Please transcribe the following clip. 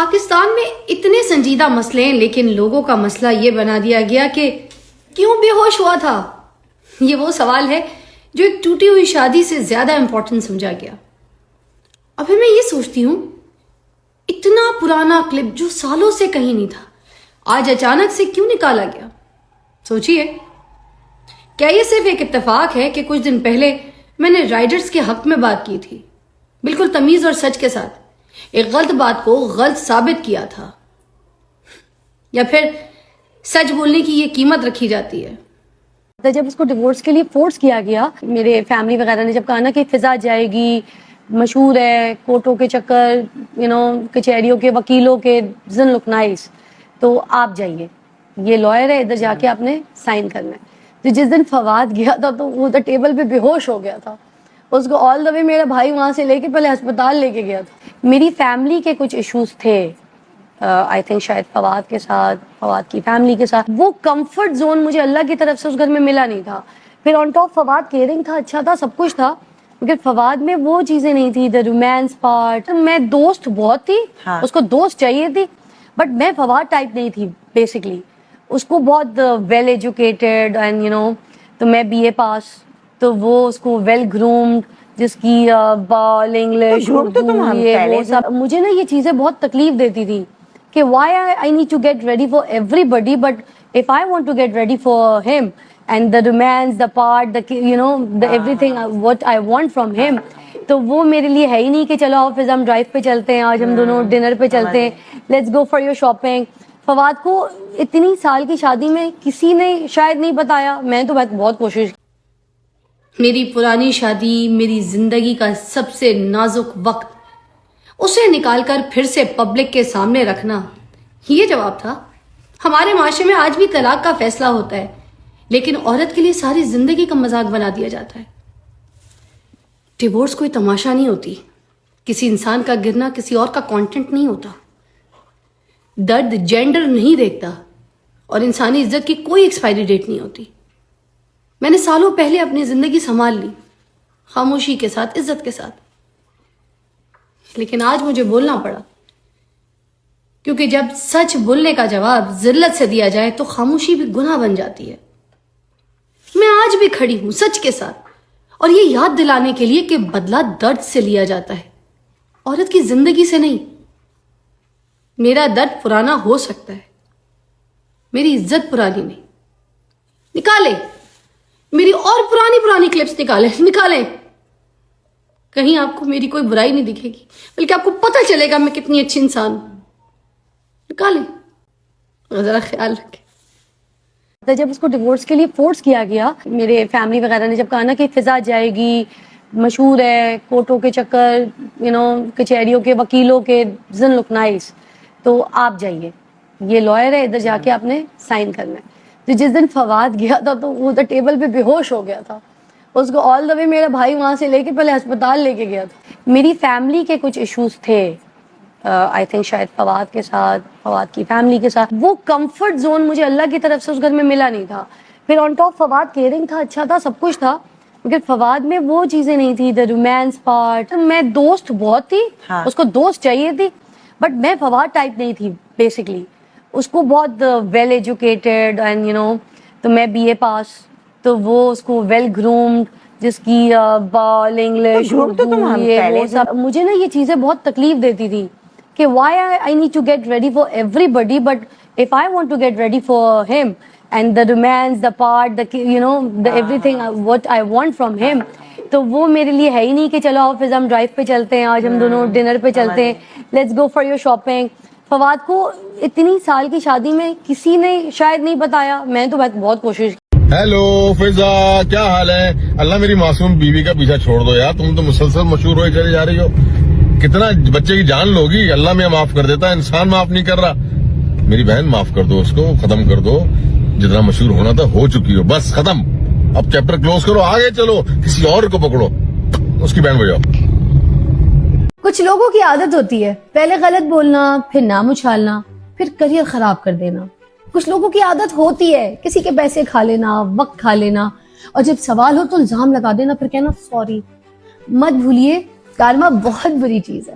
پاکستان میں اتنے سنجیدہ مسئلے ہیں لیکن لوگوں کا مسئلہ یہ بنا دیا گیا کہ کیوں بے ہوش ہوا تھا. یہ وہ سوال ہے جو ایک ٹوٹی ہوئی شادی سے زیادہ امپورٹنٹ سمجھا گیا. اب میں یہ سوچتی ہوں اتنا پرانا کلپ جو سالوں سے کہیں نہیں تھا آج اچانک سے کیوں نکالا گیا. سوچیے کیا یہ صرف ایک اتفاق ہے کہ کچھ دن پہلے میں نے رائڈرز کے حق میں بات کی تھی بالکل تمیز اور سچ کے ساتھ ایک غلط بات کو غلط ثابت کیا تھا, یا پھر سچ بولنے کی یہ قیمت رکھی جاتی ہے. جب اس کو ڈیورس کے لیے فورس کیا گیا, میرے فیملی وغیرہ نے جب کہا نا کہ فضا جائے گی, مشہور ہے کورٹوں کے چکر, کچہریوں کے وکیلوں کے زن لک نائس, تو آپ جائیے, یہ لائر ہے, ادھر جا کے آپ نے سائن کرنا ہے. تو جس دن فواد گیا تھا تو وہ ٹیبل پہ بے ہوش ہو گیا تھا. اس کو آل دا وے میرا بھائی وہاں سے لے کے پہلے ہسپتال لے کے گیا تھا. میری فیملی کے کچھ ایشوز تھے, آئی تھنک شاید فواد کے ساتھ, فواد کی فیملی کے ساتھ. وہ کمفرٹ زون مجھے اللہ کی طرف سے اس گھر میں ملا نہیں تھا. پھر آن ٹاپ فواد کیئرنگ تھا, اچھا تھا, سب کچھ تھا, مگر فواد میں وہ چیزیں نہیں تھی, دا رومانس پارٹ. میں دوست بہت تھی, اس کو دوست چاہیے تھی, بٹ میں فواد ٹائپ نہیں تھی بیسکلی. اس کو بہت ویل ایجوکیٹڈ اینڈ تو میں بی اے پاس, تو وہ اس کو ویل گرومڈ, جس کی بال انگلش مجھے نا یہ چیزیں بہت تکلیف دیتی تھی کہ why I need to get ready for everybody, but if I want to get ready for him and the romance, the part, the everything what I want from him, تو وہ میرے لیے ہے ہی نہیں کہ چلو office ہم drive پہ چلتے ہیں, آج ہم دونوں ڈنر پہ چلتے ہیں, let's go for your shopping. Fawad کو اتنی سال کی شادی میں کسی نے شاید نہیں بتایا, میں تو بہت کوشش. میری پرانی شادی, میری زندگی کا سب سے نازک وقت, اسے نکال کر پھر سے پبلک کے سامنے رکھنا, یہ جواب تھا. ہمارے معاشرے میں آج بھی طلاق کا فیصلہ ہوتا ہے لیکن عورت کے لیے ساری زندگی کا مذاق بنا دیا جاتا ہے. ڈیورس کوئی تماشا نہیں ہوتی, کسی انسان کا گرنا کسی اور کا کانٹینٹ نہیں ہوتا. درد جینڈر نہیں دیکھتا اور انسانی عزت کی کوئی ایکسپائری ڈیٹ نہیں ہوتی. میں نے سالوں پہلے اپنی زندگی سنبھال لی, خاموشی کے ساتھ, عزت کے ساتھ, لیکن آج مجھے بولنا پڑا کیونکہ جب سچ بولنے کا جواب ذلت سے دیا جائے تو خاموشی بھی گناہ بن جاتی ہے. میں آج بھی کھڑی ہوں سچ کے ساتھ, اور یہ یاد دلانے کے لیے کہ بدلہ درد سے لیا جاتا ہے, عورت کی زندگی سے نہیں. میرا درد پرانا ہو سکتا ہے, میری عزت پرانی نہیں. نکالے میری اور پرانی کلپس, نکالیں. کہیں آپ کو میری کوئی برائی نہیں دکھے گی, بلکہ آپ کو پتہ چلے گا میں کتنی اچھی انسان ہوں. نکالیں, ذرا خیال رکھیں. جب اس کو ڈیورس کے لیے فورس کیا گیا, میرے فیملی وغیرہ نے جب کہا نا کہ فضا جائے گی, مشہور ہے کورٹوں کے چکر, کچہریوں کے وکیلوں کے زن لک نائس, تو آپ جائیے, یہ لائر ہے, ادھر جا کے آپ نے سائن کرنا ہے. تو جس دن فواد گیا تھا تو وہ ٹیبل پہ بے ہوش ہو گیا تھا. اس کو آل دا وے میرا بھائی وہاں سے لے کے پہلے ہسپتال لے کے گیا تھا. میری فیملی کے کچھ ایشوز تھے, آئی تھنک شاید فواد کے ساتھ, فواد کی فیملی کے ساتھ. وہ کمفرٹ زون مجھے اللہ کی طرف سے اس گھر میں ملا نہیں تھا. پھر آن ٹاپ فواد کیئرنگ تھا, اچھا تھا, سب کچھ تھا, مگر فواد میں وہ چیزیں نہیں تھی, دا رومانس پارٹ. میں دوست بہت تھی, اس کو دوست چاہیے تھی, بٹ میں فواد ٹائپ نہیں تھی بیسکلی. اس کو بہت ویل ایجوکیٹڈ اینڈ تو میں بی اے پاس, تو وہ اس کو ویل گرومڈ, جس کی بال انگلش مجھے نا یہ چیزیں بہت تکلیف دیتی تھی کہ why I need to get ready for everybody, but if I want to get ready for him and the romance, the part, the everything what I want from him, تو وہ میرے لیے ہے ہی نہیں کہ چلو office ہم drive پہ چلتے ہیں, آج ہم دونوں ڈنر پہ چلتے ہیں, let's go for your shopping. Fawad کو اتنی سال کی شادی میں کسی نے شاید نہیں بتایا, میں تو بہت کوشش. ہیلو فضا, کیا حال ہے؟ اللہ میری معصوم بیوی کا پیچھا چھوڑ دو یار, تم تو مسلسل مشہور ہوئے چلے جا رہی ہو. کتنا بچے کی جان لوگی, اللہ میں معاف کر دیتا ہے, انسان معاف نہیں کر رہا. میری بہن معاف کر دو, اس کو ختم کر دو. جتنا مشہور ہونا تھا ہو چکی ہو, بس ختم. اب چیپٹر کلوز کرو, آگے چلو, کسی اور کو پکڑو, اس کی بہن بجاؤ. کچھ لوگوں کی عادت ہوتی ہے پہلے غلط بولنا, پھر نام اچھالنا, پھر کریئر خراب کر دینا. کچھ لوگوں کی عادت ہوتی ہے کسی کے پیسے کھا لینا, وقت کھا لینا, اور جب سوال ہو تو الزام لگا دینا, پھر کہنا سوری. مت بھولیے کارما بہت بری چیز ہے.